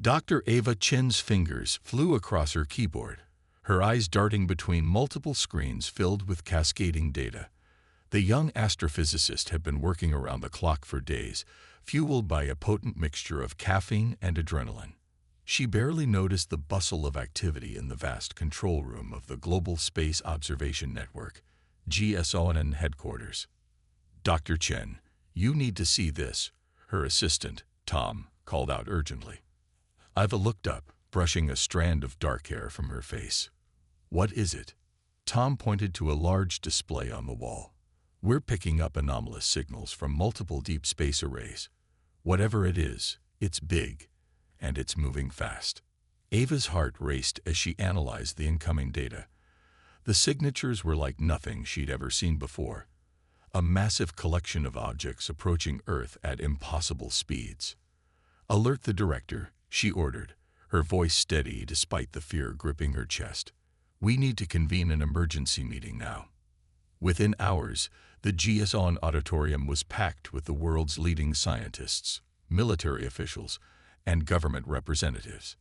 Dr. Ava Chen's fingers flew across her keyboard, her eyes darting between multiple screens filled with cascading data. The young astrophysicist had been working around the clock for days, fueled by a potent mixture of caffeine and adrenaline. She barely noticed the bustle of activity in the vast control room of the Global Space Observation Network, GSON headquarters. "Dr. Chen, you need to see this," her assistant, Tom, called out urgently. Ava looked up, brushing a strand of dark hair from her face. "What is it?" Tom pointed to a large display on the wall. "We're picking up anomalous signals from multiple deep space arrays. Whatever it is, it's big, and it's moving fast." Ava's heart raced as she analyzed the incoming data. The signatures were like nothing she'd ever seen before, a massive collection of objects approaching Earth at impossible speeds. "Alert the director," she ordered, her voice steady despite the fear gripping her chest. "We need to convene an emergency meeting now." Within hours, the GSON auditorium was packed with the world's leading scientists, military officials, and government representatives.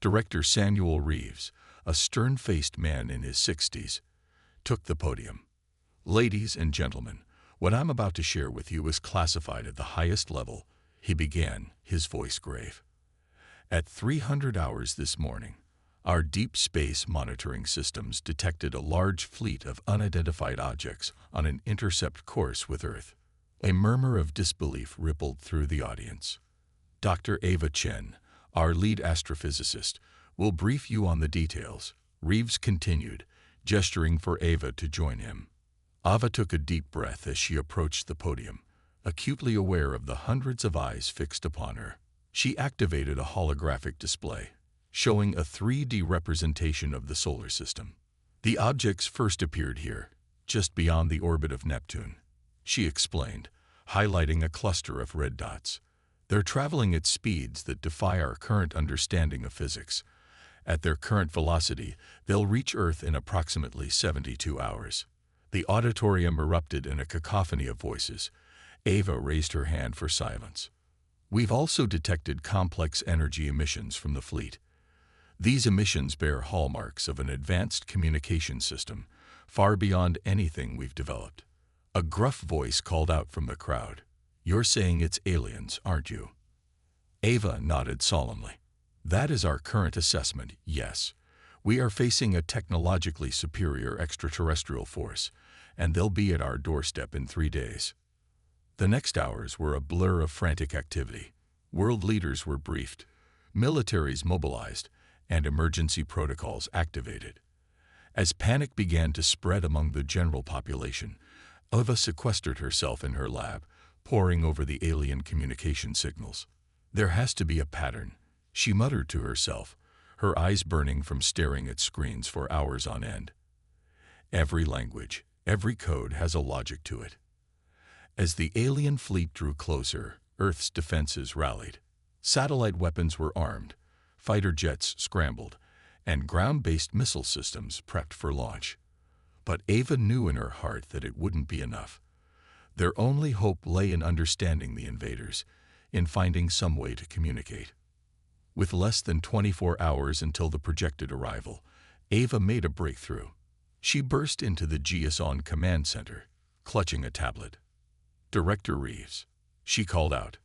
Director Samuel Reeves, a stern-faced man in his 60s, took the podium. "Ladies and gentlemen, what I'm about to share with you is classified at the highest level," he began, his voice grave. "At 300 hours this morning, our deep space monitoring systems detected a large fleet of unidentified objects on an intercept course with Earth." A murmur of disbelief rippled through the audience. "Dr. Ava Chen, our lead astrophysicist, will brief you on the details," Reeves continued, gesturing for Ava to join him. Ava took a deep breath as she approached the podium, acutely aware of the hundreds of eyes fixed upon her. She activated a holographic display, showing a 3D representation of the solar system. "The objects first appeared here, just beyond the orbit of Neptune," she explained, highlighting a cluster of red dots. "They're traveling at speeds that defy our current understanding of physics. At their current velocity, they'll reach Earth in approximately 72 hours. The auditorium erupted in a cacophony of voices. Ava raised her hand for silence. "We've also detected complex energy emissions from the fleet. These emissions bear hallmarks of an advanced communication system, far beyond anything we've developed." A gruff voice called out from the crowd. "You're saying it's aliens, aren't you?" Ava nodded solemnly. "That is our current assessment, yes. We are facing a technologically superior extraterrestrial force, and they'll be at our doorstep in 3 days." The next hours were a blur of frantic activity. World leaders were briefed, militaries mobilized, and emergency protocols activated. As panic began to spread among the general population, Ava sequestered herself in her lab, poring over the alien communication signals. "There has to be a pattern," she muttered to herself, her eyes burning from staring at screens for hours on end. "Every language, every code has a logic to it." As the alien fleet drew closer, Earth's defenses rallied. Satellite weapons were armed, fighter jets scrambled, and ground-based missile systems prepped for launch. But Ava knew in her heart that it wouldn't be enough. Their only hope lay in understanding the invaders, in finding some way to communicate. With less than 24 hours until the projected arrival, Ava made a breakthrough. She burst into the GSON command center, clutching a tablet. "Director Reeves," she called out.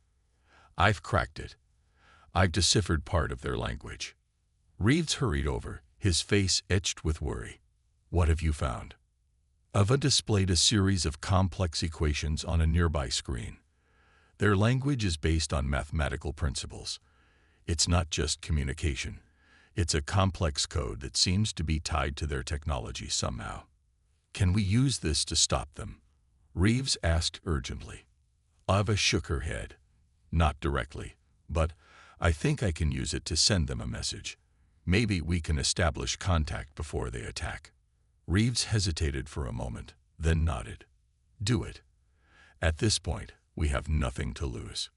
"I've cracked it. I've deciphered part of their language." Reeves hurried over, his face etched with worry. "What have you found?" Ava displayed a series of complex equations on a nearby screen. "Their language is based on mathematical principles. It's not just communication. It's a complex code that seems to be tied to their technology somehow." "Can we use this to stop them?" Reeves asked urgently. Ava shook her head. "Not directly, but I think I can use it to send them a message. Maybe we can establish contact before they attack." Reeves hesitated for a moment, then nodded. "Do it. At this point, we have nothing to lose."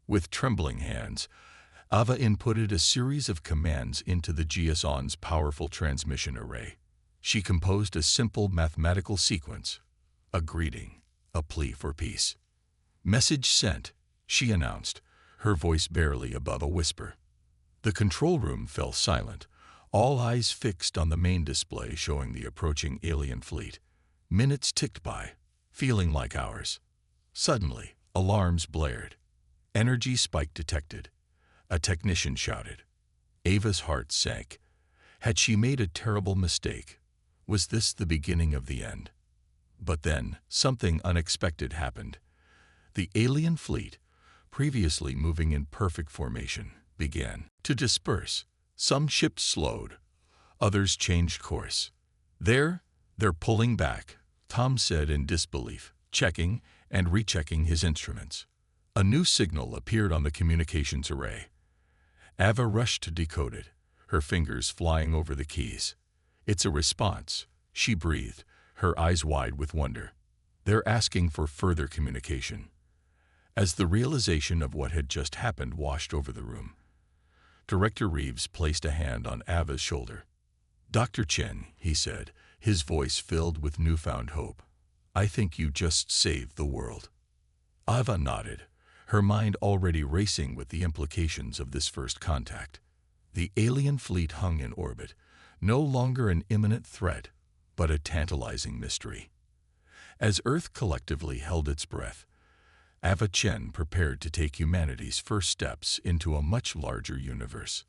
With trembling hands, Ava inputted a series of commands into the GSON's powerful transmission array. She composed a simple mathematical sequence, a greeting, a plea for peace. "Message sent," she announced, her voice barely above a whisper. The control room fell silent, all eyes fixed on the main display showing the approaching alien fleet. Minutes ticked by, feeling like hours. Suddenly, alarms blared. Energy spike detected. A technician shouted. Ava's heart sank. Had she made a terrible mistake? Was this the beginning of the end? But then, something unexpected happened. The alien fleet, previously moving in perfect formation, began to disperse. Some ships slowed. Others changed course. They're pulling back, Tom said in disbelief, checking and rechecking his instruments. A new signal appeared on the communications array. Ava rushed to decode it, her fingers flying over the keys. It's a response, she breathed, her eyes wide with wonder. They're asking for further communication. As the realization of what had just happened washed over the room, Director Reeves placed a hand on Ava's shoulder. "Dr. Chen," he said, his voice filled with newfound hope, "I think you just saved the world." Ava nodded, her mind already racing with the implications of this first contact. The alien fleet hung in orbit, no longer an imminent threat, but a tantalizing mystery. As Earth collectively held its breath, Ava Chen prepared to take humanity's first steps into a much larger universe.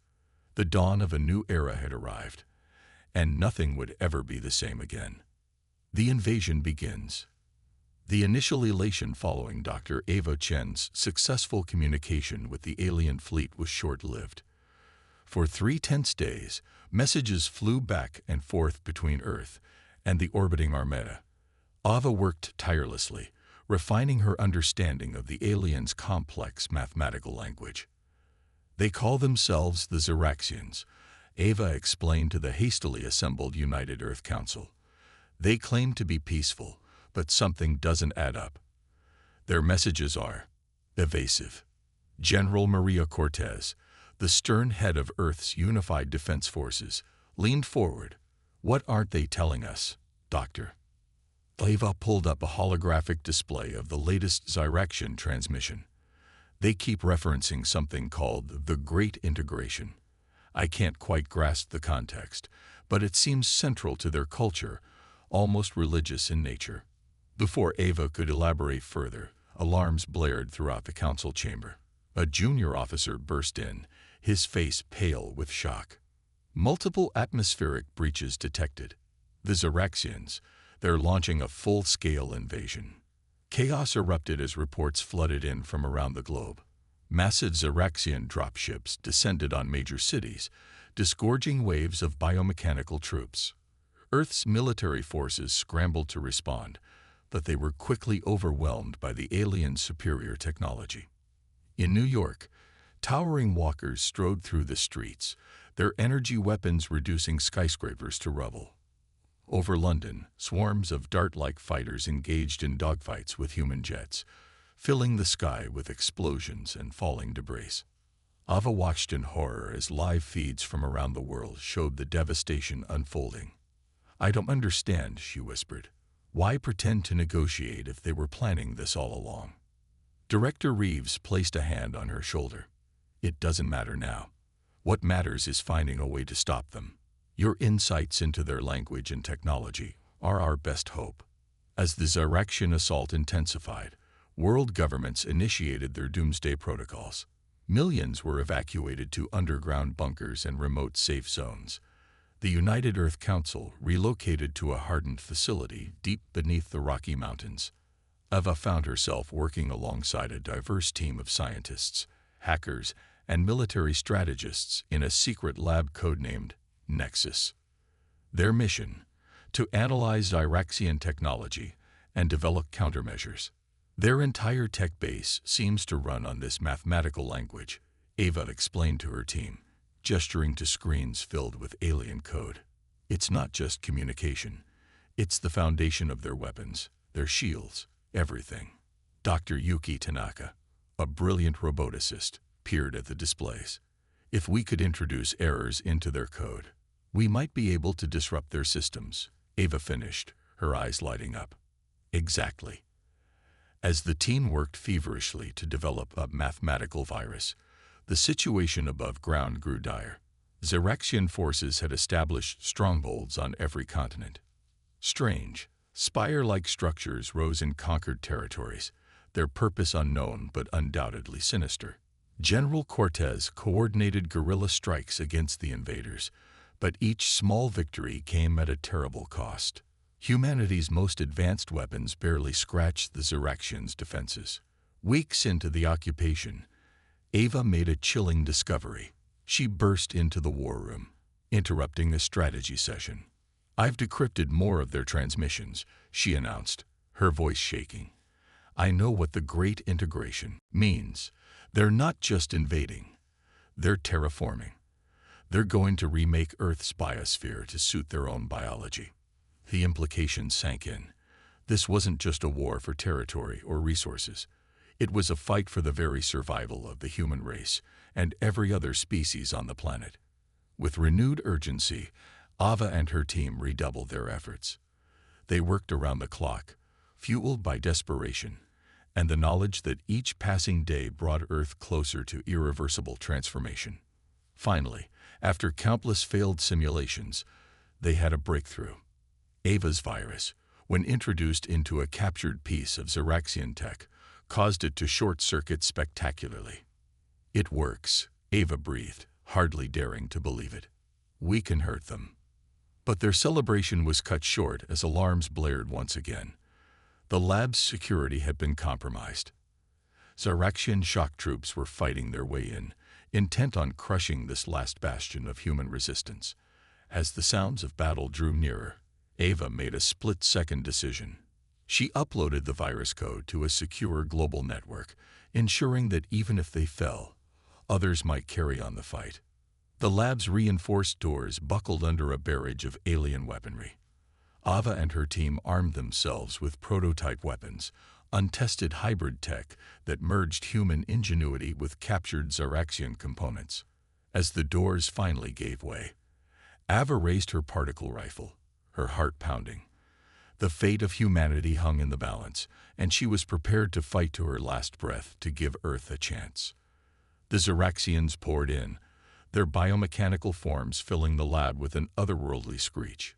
The dawn of a new era had arrived, and nothing would ever be the same again. The invasion begins. The initial elation following Dr. Ava Chen's successful communication with the alien fleet was short-lived. For 3 tense days, messages flew back and forth between Earth and the orbiting Armada. Ava worked tirelessly, refining her understanding of the aliens' complex mathematical language. "They call themselves the Xeraxians," Ava explained to the hastily assembled United Earth Council. "They claim to be peaceful, but something doesn't add up. Their messages are evasive." General Maria Cortez, the stern head of Earth's unified defense forces, leaned forward. "What aren't they telling us, Doctor?" Ava pulled up a holographic display of the latest Xeraxian transmission. "They keep referencing something called the Great Integration. I can't quite grasp the context, but it seems central to their culture, almost religious in nature." Before Ava could elaborate further, alarms blared throughout the council chamber. A junior officer burst in, his face pale with shock. "Multiple atmospheric breaches detected. The Xeraxians, they're launching a full-scale invasion." Chaos erupted as reports flooded in from around the globe. Massive Xeraxian dropships descended on major cities, disgorging waves of biomechanical troops. Earth's military forces scrambled to respond, but they were quickly overwhelmed by the aliens' superior technology. In New York, towering walkers strode through the streets, their energy weapons reducing skyscrapers to rubble. Over London, swarms of dart-like fighters engaged in dogfights with human jets, filling the sky with explosions and falling debris. Ava watched in horror as live feeds from around the world showed the devastation unfolding. "I don't understand," she whispered. "Why pretend to negotiate if they were planning this all along?" Director Reeves placed a hand on her shoulder. "It doesn't matter now. What matters is finding a way to stop them. Your insights into their language and technology are our best hope." As the Xeraxian assault intensified, world governments initiated their doomsday protocols. Millions were evacuated to underground bunkers and remote safe zones. The United Earth Council relocated to a hardened facility deep beneath the Rocky Mountains. Ava found herself working alongside a diverse team of scientists, hackers, and military strategists in a secret lab codenamed Nexus. Their mission: to analyze Xeraxian technology and develop countermeasures. Their entire tech base seems to run on this mathematical language, Ava explained to her team, gesturing to screens filled with alien code. "It's not just communication. It's the foundation of their weapons, their shields, everything." Dr. Yuki Tanaka, a brilliant roboticist, peered at the displays. "If we could introduce errors into their code, we might be able to disrupt their systems," Ava finished, her eyes lighting up. "Exactly." As the team worked feverishly to develop a mathematical virus, The situation above ground grew dire. Xeraxian forces had established strongholds on every continent. Strange, spire-like structures rose in conquered territories, their purpose unknown but undoubtedly sinister. General Cortez coordinated guerrilla strikes against the invaders, but each small victory came at a terrible cost. Humanity's most advanced weapons barely scratched the Xeraxians' defenses. Weeks into the occupation, Ava made a chilling discovery. She burst into the war room, interrupting a strategy session. "I've decrypted more of their transmissions," she announced, her voice shaking. "I know what the Great Integration means. They're not just invading, they're terraforming. They're going to remake Earth's biosphere to suit their own biology." The implications sank in. This wasn't just a war for territory or resources. It was a fight for the very survival of the human race and every other species on the planet. With renewed urgency, Ava and her team redoubled their efforts. They worked around the clock, fueled by desperation and the knowledge that each passing day brought Earth closer to irreversible transformation. Finally, after countless failed simulations, they had a breakthrough. Ava's virus, when introduced into a captured piece of Xeraxian tech, caused it to short-circuit spectacularly. "It works," Ava breathed, hardly daring to believe it. "We can hurt them." But their celebration was cut short as alarms blared once again. The lab's security had been compromised. Xeraxian shock troops were fighting their way in, intent on crushing this last bastion of human resistance. As the sounds of battle drew nearer, Ava made a split-second decision. She uploaded the virus code to a secure global network, ensuring that even if they fell, others might carry on the fight. The lab's reinforced doors buckled under a barrage of alien weaponry. Ava and her team armed themselves with prototype weapons, untested hybrid tech that merged human ingenuity with captured Xeraxian components. As the doors finally gave way, Ava raised her particle rifle, her heart pounding. The fate of humanity hung in the balance, and she was prepared to fight to her last breath to give Earth a chance. The Xeraxians poured in, their biomechanical forms filling the lab with an otherworldly screech.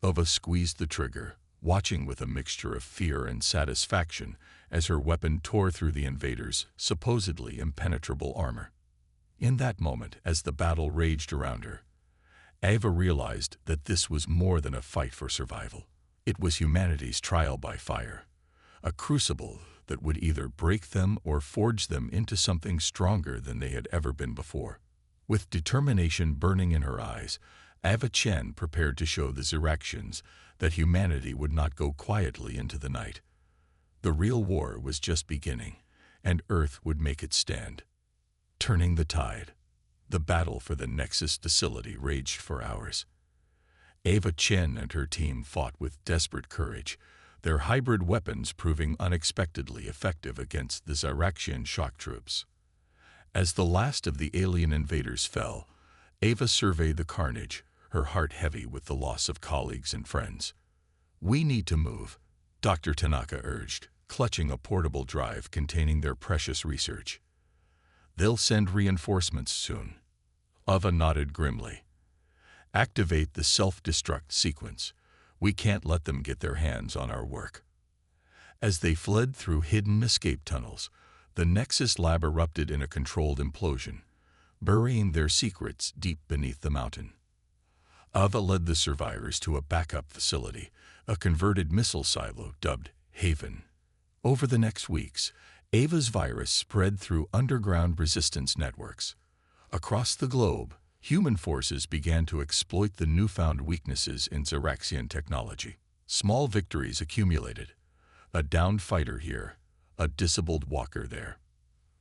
Ava squeezed the trigger, watching with a mixture of fear and satisfaction as her weapon tore through the invaders' supposedly impenetrable armor. In that moment, as the battle raged around her, Ava realized that this was more than a fight for survival. It was humanity's trial by fire, a crucible that would either break them or forge them into something stronger than they had ever been before. With determination burning in her eyes, Ava Chen prepared to show the Xeraxians that humanity would not go quietly into the night. The real war was just beginning, and Earth would make its stand. Turning the tide, the battle for the Nexus facility raged for hours. Ava Chen and her team fought with desperate courage, their hybrid weapons proving unexpectedly effective against the Xeraxian shock troops. As the last of the alien invaders fell, Ava surveyed the carnage, her heart heavy with the loss of colleagues and friends. "We need to move," Dr. Tanaka urged, clutching a portable drive containing their precious research. "They'll send reinforcements soon." Ava nodded grimly. "Activate the self-destruct sequence. We can't let them get their hands on our work." As they fled through hidden escape tunnels, the Nexus lab erupted in a controlled implosion, burying their secrets deep beneath the mountain. Ava led the survivors to a backup facility, a converted missile silo dubbed Haven. Over the next weeks, Ava's virus spread through underground resistance networks. Across the globe, human forces began to exploit the newfound weaknesses in Xeraxian technology. Small victories accumulated. A downed fighter here, a disabled walker there.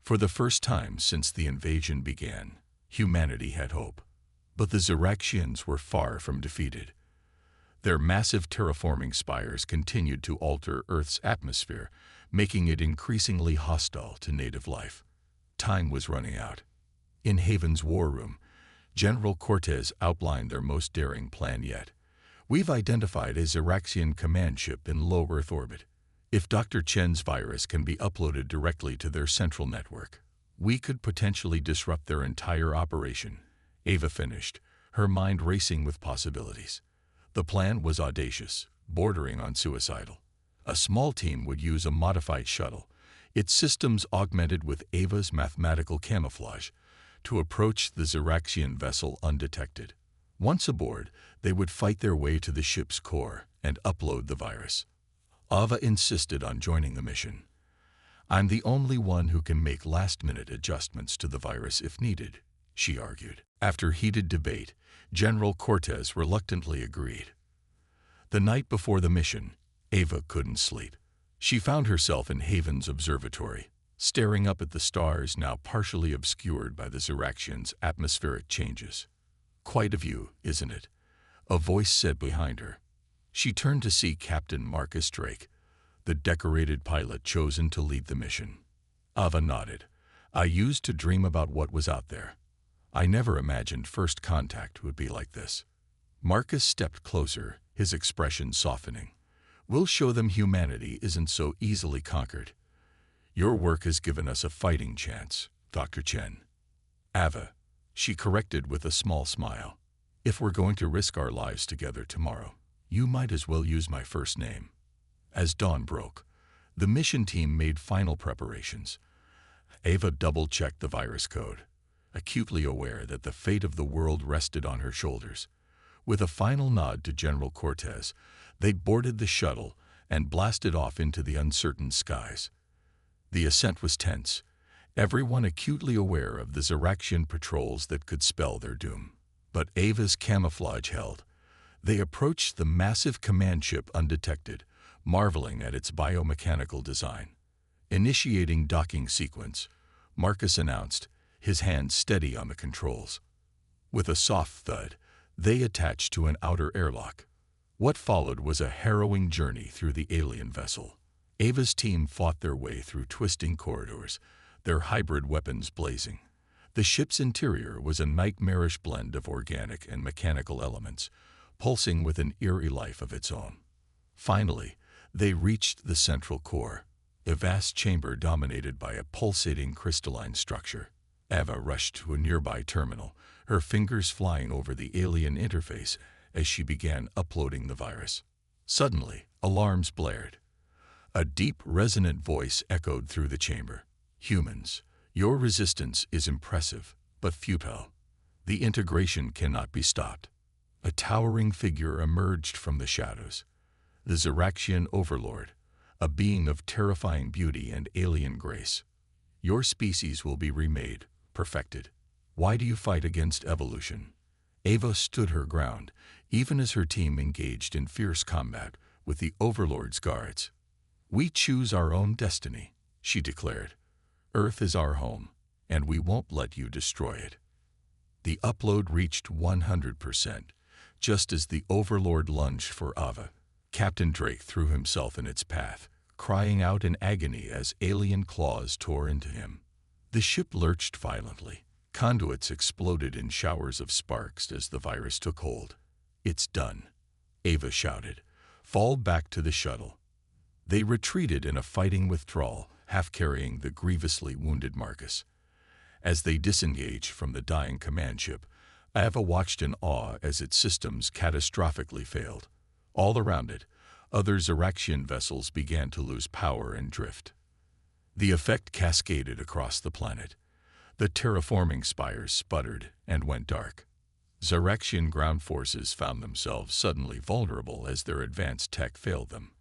For the first time since the invasion began, humanity had hope. But the Xeraxians were far from defeated. Their massive terraforming spires continued to alter Earth's atmosphere, making it increasingly hostile to native life. Time was running out. In Haven's war room, General Cortez outlined their most daring plan yet. "We've identified a Xeraxian command ship in low Earth orbit. If Dr. Chen's virus can be uploaded directly to their central network, We could potentially disrupt their entire operation, Ava finished, her mind racing with possibilities. The plan was audacious, bordering on suicidal. A small team would use a modified shuttle, its systems augmented with Ava's mathematical camouflage, to approach the Xeraxian vessel undetected. Once aboard, they would fight their way to the ship's core and upload the virus. Ava insisted on joining the mission. "I'm the only one who can make last-minute adjustments to the virus if needed," she argued. After heated debate, General Cortez reluctantly agreed. The night before the mission, Ava couldn't sleep. She found herself in Haven's observatory, staring up at the stars now partially obscured by the Xeraxians' atmospheric changes. "Quite a view, isn't it?" a voice said behind her. She turned to see Captain Marcus Drake, the decorated pilot chosen to lead the mission. Ava nodded. "I used to dream about what was out there. I never imagined first contact would be like this." Marcus stepped closer, his expression softening. "We'll show them humanity isn't so easily conquered. Your work has given us a fighting chance, Dr. Chen." "Ava," she corrected with a small smile. "If we're going to risk our lives together tomorrow, you might as well use my first name." As dawn broke, the mission team made final preparations. Ava double-checked the virus code, acutely aware that the fate of the world rested on her shoulders. With a final nod to General Cortez, they boarded the shuttle and blasted off into the uncertain skies. The ascent was tense, everyone acutely aware of the Xeraxian patrols that could spell their doom. But Ava's camouflage held. They approached the massive command ship undetected, marveling at its biomechanical design. Initiating docking sequence, Marcus announced, his hand steady on the controls. With a soft thud, they attached to an outer airlock. What followed was a harrowing journey through the alien vessel. Ava's team fought their way through twisting corridors, their hybrid weapons blazing. The ship's interior was a nightmarish blend of organic and mechanical elements, pulsing with an eerie life of its own. Finally, they reached the central core, a vast chamber dominated by a pulsating crystalline structure. Ava rushed to a nearby terminal, her fingers flying over the alien interface as she began uploading the virus. Suddenly, alarms blared. A deep, resonant voice echoed through the chamber. "Humans, your resistance is impressive, but futile. The integration cannot be stopped." A towering figure emerged from the shadows. The Xeraxian overlord, a being of terrifying beauty and alien grace. "Your species will be remade, perfected. Why do you fight against evolution?" Ava stood her ground, even as her team engaged in fierce combat with the Overlord's guards. "We choose our own destiny," she declared. "Earth is our home, and we won't let you destroy it." The upload reached 100%, just as the Overlord lunged for Ava. Captain Drake threw himself in its path, crying out in agony as alien claws tore into him. The ship lurched violently. Conduits exploded in showers of sparks as the virus took hold. "It's done," Ava shouted. "Fall back to the shuttle." They retreated in a fighting withdrawal, half carrying the grievously wounded Marcus. As they disengaged from the dying command ship, Ava watched in awe as its systems catastrophically failed. All around it, other Xeraxian vessels began to lose power and drift. The effect cascaded across the planet. The terraforming spires sputtered and went dark. Xeraxian ground forces found themselves suddenly vulnerable as their advanced tech failed them.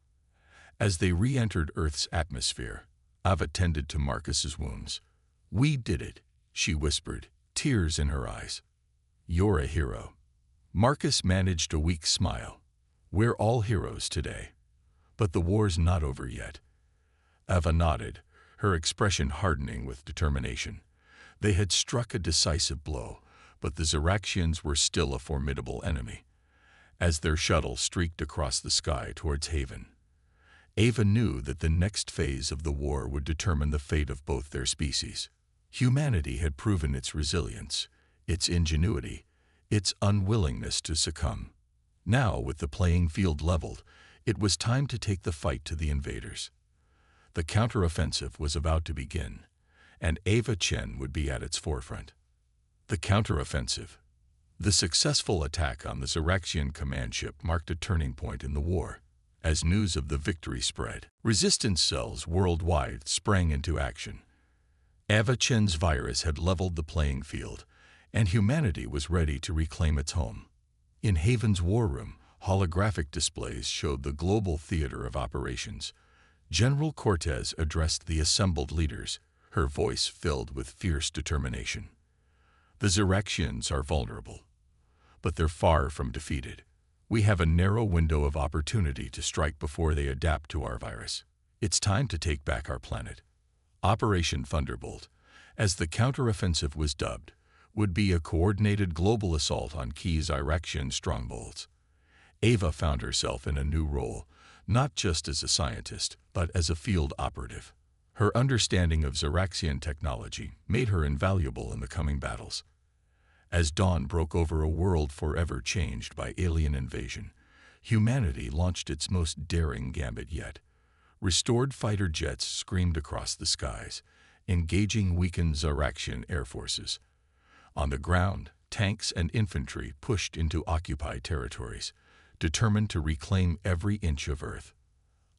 As they re-entered Earth's atmosphere, Ava tended to Marcus's wounds. "We did it," she whispered, tears in her eyes. "You're a hero." Marcus managed a weak smile. "We're all heroes today. But the war's not over yet." Ava nodded, her expression hardening with determination. They had struck a decisive blow, but the Xeraxians were still a formidable enemy. As their shuttle streaked across the sky towards Haven, Ava knew that the next phase of the war would determine the fate of both their species. Humanity had proven its resilience, its ingenuity, its unwillingness to succumb. Now, with the playing field leveled, it was time to take the fight to the invaders. The counteroffensive was about to begin, and Ava Chen would be at its forefront. The counteroffensive. The successful attack on the Xeraxian command ship marked a turning point in the war. As news of the victory spread, resistance cells worldwide sprang into action. Ava Chen's virus had leveled the playing field, and humanity was ready to reclaim its home. In Haven's war room, holographic displays showed the global theater of operations. General Cortez addressed the assembled leaders, her voice filled with fierce determination. The Xeraxians are vulnerable, but they're far from defeated. We have a narrow window of opportunity to strike before they adapt to our virus. It's time to take back our planet. Operation Thunderbolt, as the counteroffensive was dubbed, would be a coordinated global assault on key Xeraxian strongholds. Ava found herself in a new role, not just as a scientist, but as a field operative. Her understanding of Xeraxian technology made her invaluable in the coming battles. As dawn broke over a world forever changed by alien invasion, humanity launched its most daring gambit yet. Restored fighter jets screamed across the skies, engaging weakened Xeraxian air forces. On the ground, tanks and infantry pushed into occupied territories, determined to reclaim every inch of Earth.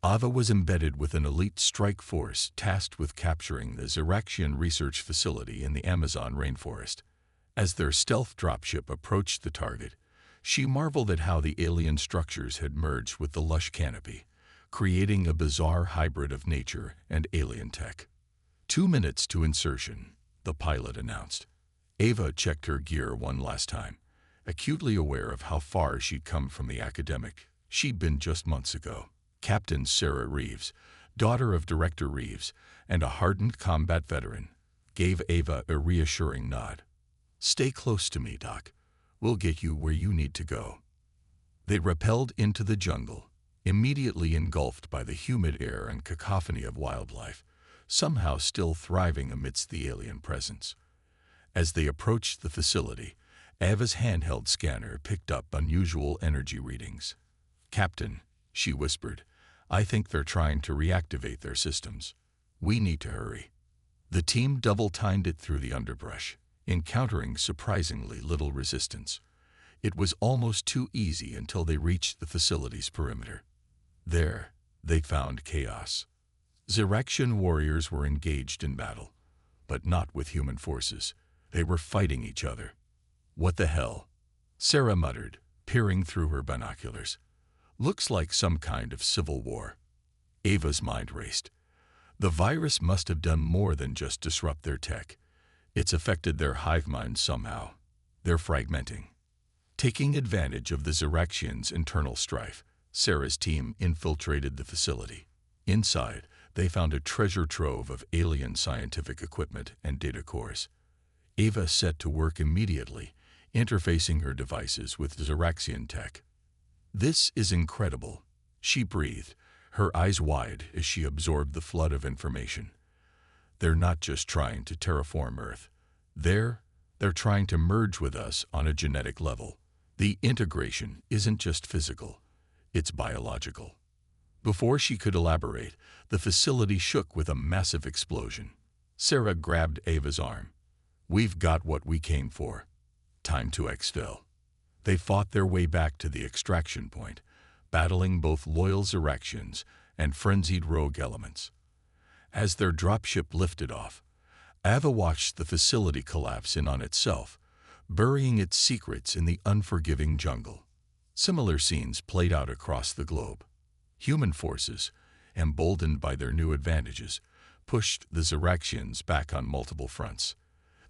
Ava was embedded with an elite strike force tasked with capturing the Xeraxian research facility in the Amazon rainforest. As their stealth dropship approached the target, she marveled at how the alien structures had merged with the lush canopy, creating a bizarre hybrid of nature and alien tech. 2 minutes to insertion, the pilot announced. Ava checked her gear one last time, acutely aware of how far she'd come from the academic she'd been just months ago. Captain Sarah Reeves, daughter of Director Reeves and a hardened combat veteran, gave Ava a reassuring nod. "Stay close to me, Doc. We'll get you where you need to go." They rappelled into the jungle, immediately engulfed by the humid air and cacophony of wildlife, somehow still thriving amidst the alien presence. As they approached the facility, Ava's handheld scanner picked up unusual energy readings. "Captain," she whispered, "I think they're trying to reactivate their systems. We need to hurry." The team double-timed it through the underbrush, encountering surprisingly little resistance. It was almost too easy until they reached the facility's perimeter. There, they found chaos. Xeraxian warriors were engaged in battle, but not with human forces. They were fighting each other. "What the hell?" Sarah muttered, peering through her binoculars. "Looks like some kind of civil war." Ava's mind raced. The virus must have done more than just disrupt their tech. It's affected their hive minds somehow. They're fragmenting. Taking advantage of the Xeraxians' internal strife, Sarah's team infiltrated the facility. Inside, they found a treasure trove of alien scientific equipment and data cores. Ava set to work immediately, interfacing her devices with Xeraxian tech. "This is incredible," she breathed, her eyes wide as she absorbed the flood of information. "They're not just trying to terraform Earth. They're trying to merge with us on a genetic level. The integration isn't just physical, it's biological." Before she could elaborate, the facility shook with a massive explosion. Sarah grabbed Ava's arm. "We've got what we came for. Time to exfil." They fought their way back to the extraction point, battling both loyal Xeraxians and frenzied rogue elements. As their dropship lifted off, Ava watched the facility collapse in on itself, burying its secrets in the unforgiving jungle. Similar scenes played out across the globe. Human forces, emboldened by their new advantages, pushed the Xeraxians back on multiple fronts.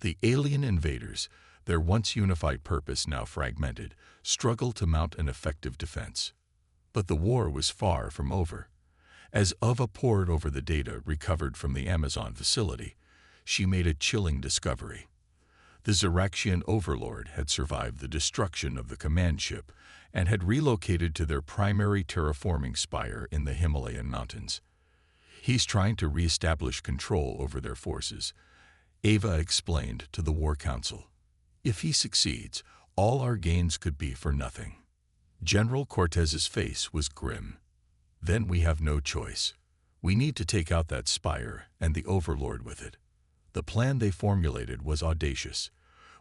The alien invaders, their once unified purpose now fragmented, struggled to mount an effective defense. But the war was far from over. As Ava pored over the data recovered from the Amazon facility, she made a chilling discovery. The Xeraxian overlord had survived the destruction of the command ship and had relocated to their primary terraforming spire in the Himalayan mountains. "He's trying to reestablish control over their forces," Ava explained to the War Council. "If he succeeds, all our gains could be for nothing." General Cortez's face was grim. "Then we have no choice. We need to take out that spire and the overlord with it." The plan they formulated was audacious.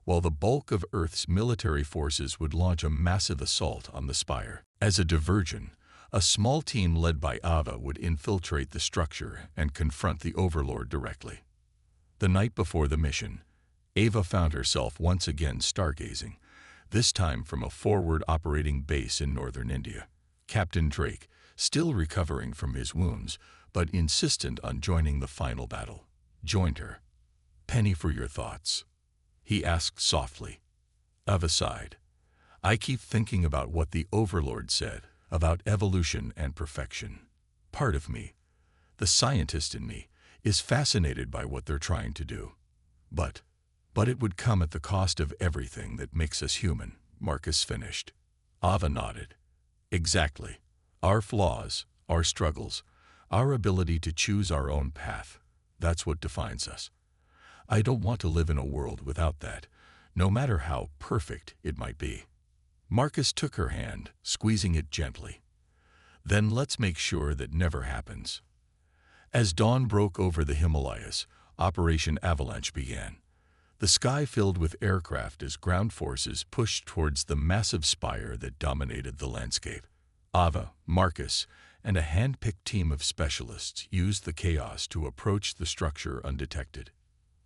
While the bulk of Earth's military forces would launch a massive assault on the spire. As a diversion, a small team led by Ava would infiltrate the structure and confront the Overlord directly. The night before the mission, Ava found herself once again stargazing, this time from a forward operating base in northern India. Captain Drake, still recovering from his wounds, but insistent on joining the final battle, joined her. "Penny for your thoughts?" he asked softly. Ava sighed. "I keep thinking about what the Overlord said, about evolution and perfection. Part of me, the scientist in me, is fascinated by what they're trying to do. But it would come at the cost of everything that makes us human," Marcus finished. Ava nodded. "Exactly. Our flaws, our struggles, our ability to choose our own path, that's what defines us. I don't want to live in a world without that, no matter how perfect it might be." Marcus took her hand, squeezing it gently. "Then let's make sure that never happens." As dawn broke over the Himalayas, Operation Avalanche began. The sky filled with aircraft as ground forces pushed towards the massive spire that dominated the landscape. Ava, Marcus, and a hand-picked team of specialists used the chaos to approach the structure undetected.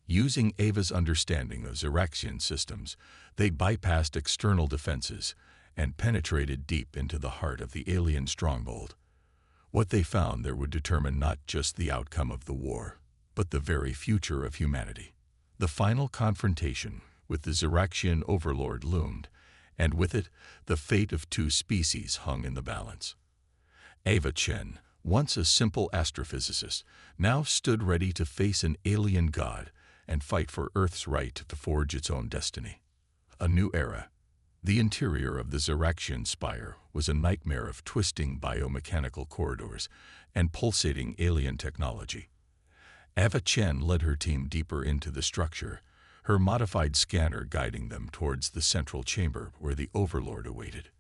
Using Ava's understanding of Xeraxian systems, they bypassed external defenses and penetrated deep into the heart of the alien stronghold. What they found there would determine not just the outcome of the war, but the very future of humanity. The final confrontation with the Xeraxian overlord loomed, and with it, the fate of two species hung in the balance. Ava Chen, once a simple astrophysicist, now stood ready to face an alien god and fight for Earth's right to forge its own destiny. A new era. The interior of the Xeraxian spire was a nightmare of twisting biomechanical corridors and pulsating alien technology. Ava Chen led her team deeper into the structure, her modified scanner guiding them towards the central chamber where the Overlord awaited.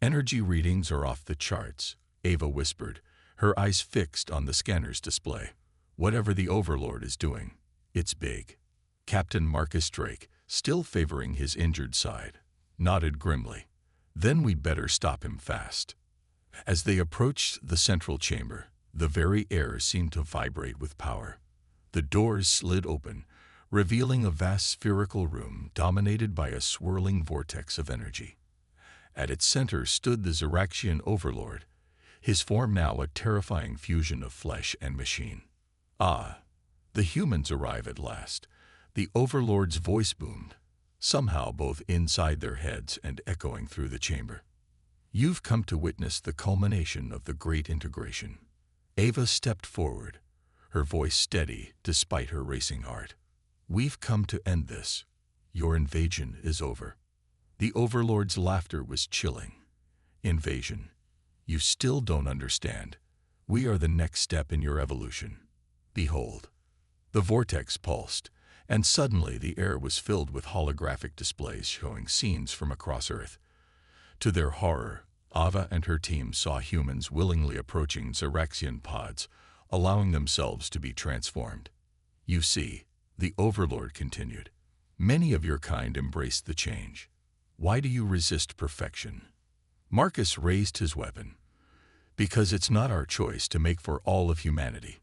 "Energy readings are off the charts," Ava whispered, her eyes fixed on the scanner's display. "Whatever the Overlord is doing, it's big." Captain Marcus Drake, still favoring his injured side, nodded grimly. "Then we'd better stop him fast." As they approached the central chamber, the very air seemed to vibrate with power. The doors slid open, revealing a vast spherical room dominated by a swirling vortex of energy. At its center stood the Xeraxian Overlord, his form now a terrifying fusion of flesh and machine. "Ah, the humans arrive at last," the Overlord's voice boomed, somehow both inside their heads and echoing through the chamber. "You've come to witness the culmination of the Great Integration." Ava stepped forward, her voice steady despite her racing heart. "We've come to end this. Your invasion is over." The Overlord's laughter was chilling. "Invasion? You still don't understand. We are the next step in your evolution. Behold." The vortex pulsed, and suddenly the air was filled with holographic displays showing scenes from across Earth. To their horror, Ava and her team saw humans willingly approaching Xeraxian pods, allowing themselves to be transformed. "You see," the Overlord continued, "many of your kind embraced the change. Why do you resist perfection?" Marcus raised his weapon. "Because it's not our choice to make for all of humanity."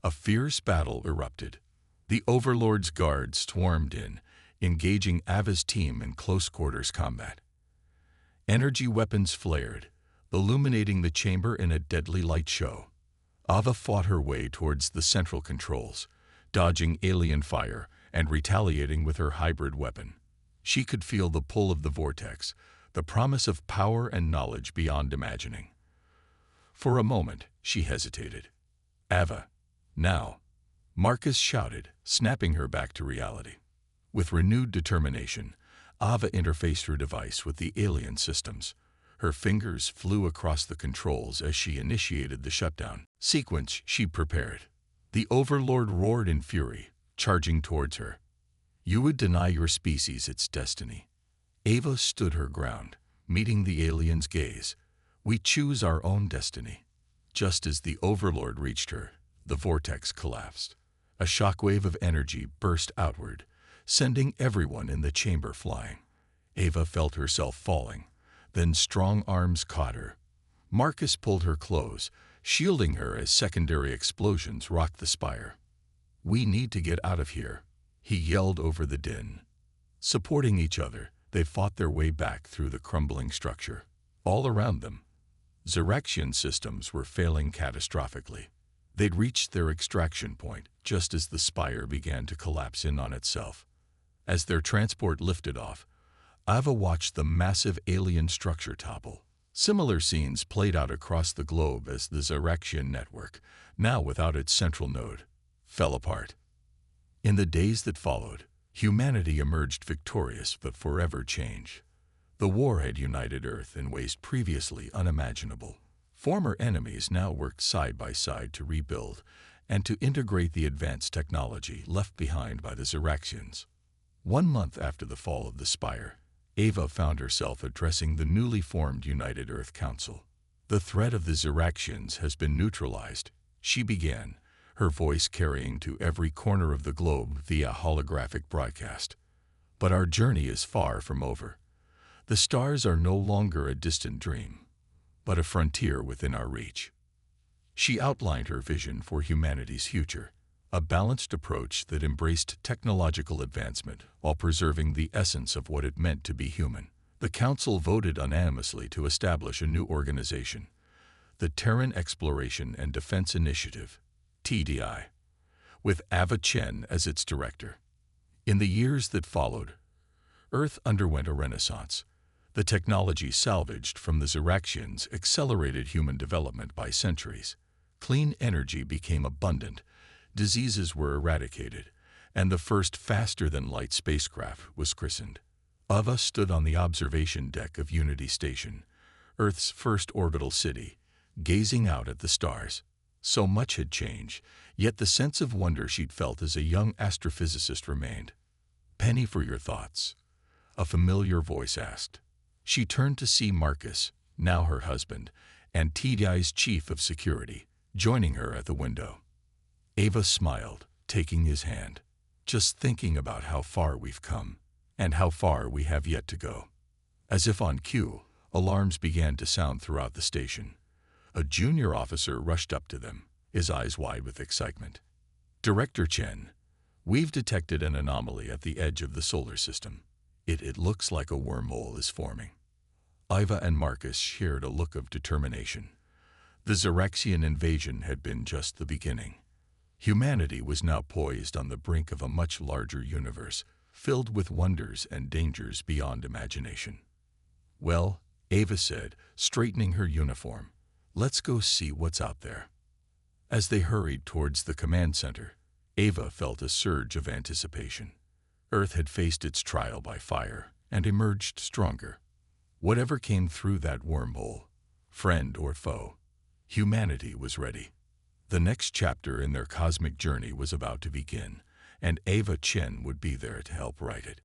A fierce battle erupted. The Overlord's guards swarmed in, engaging Ava's team in close-quarters combat. Energy weapons flared, illuminating the chamber in a deadly light show. Ava fought her way towards the central controls, dodging alien fire and retaliating with her hybrid weapon. She could feel the pull of the vortex, the promise of power and knowledge beyond imagining. For a moment, she hesitated. "Ava, now!" Marcus shouted, snapping her back to reality. With renewed determination, Ava interfaced her device with the alien systems. Her fingers flew across the controls as she initiated the shutdown sequence she'd prepared. The Overlord roared in fury, charging towards her. "You would deny your species its destiny." Ava stood her ground, meeting the alien's gaze. "We choose our own destiny." Just as the Overlord reached her, the vortex collapsed. A shockwave of energy burst outward, sending everyone in the chamber flying. Ava felt herself falling. Then strong arms caught her. Marcus pulled her close, shielding her as secondary explosions rocked the spire. "We need to get out of here," he yelled over the din. Supporting each other, they fought their way back through the crumbling structure. All around them, Zyrexian systems were failing catastrophically. They'd reached their extraction point just as the spire began to collapse in on itself. As their transport lifted off, Ava watched the massive alien structure topple. Similar scenes played out across the globe as the Zyrexian network, now without its central node, fell apart. In the days that followed, humanity emerged victorious but forever changed. The war had united Earth in ways previously unimaginable. Former enemies now worked side by side to rebuild and to integrate the advanced technology left behind by the Zyrexians. 1 month after the fall of the Spire, Ava found herself addressing the newly formed United Earth Council. "The threat of the Zyrexians has been neutralized," she began, her voice carrying to every corner of the globe via holographic broadcast. "But our journey is far from over. The stars are no longer a distant dream, but a frontier within our reach." She outlined her vision for humanity's future, a balanced approach that embraced technological advancement while preserving the essence of what it meant to be human. The Council voted unanimously to establish a new organization, the Terran Exploration and Defense Initiative, TDI, with Ava Chen as its director. In the years that followed, Earth underwent a renaissance. The technology salvaged from the Zyrexians accelerated human development by centuries. Clean energy became abundant, diseases were eradicated, and the first faster-than-light spacecraft was christened. Ava stood on the observation deck of Unity Station, Earth's first orbital city, gazing out at the stars. So much had changed, yet the sense of wonder she'd felt as a young astrophysicist remained. "Penny, for your thoughts," a familiar voice asked. She turned to see Marcus, now her husband, and TDI's chief of security, joining her at the window. Ava smiled, taking his hand. "Just thinking about how far we've come, and how far we have yet to go." As if on cue, alarms began to sound throughout the station. A junior officer rushed up to them, his eyes wide with excitement. "Director Chen, we've detected an anomaly at the edge of the solar system. It looks like a wormhole is forming." Ava and Marcus shared a look of determination. The Zyrexian invasion had been just the beginning. Humanity was now poised on the brink of a much larger universe, filled with wonders and dangers beyond imagination. "Well," Ava said, straightening her uniform, "let's go see what's out there." As they hurried towards the command center, Ava felt a surge of anticipation. Earth had faced its trial by fire and emerged stronger. Whatever came through that wormhole, friend or foe, humanity was ready. The next chapter in their cosmic journey was about to begin, and Ava Chen would be there to help write it.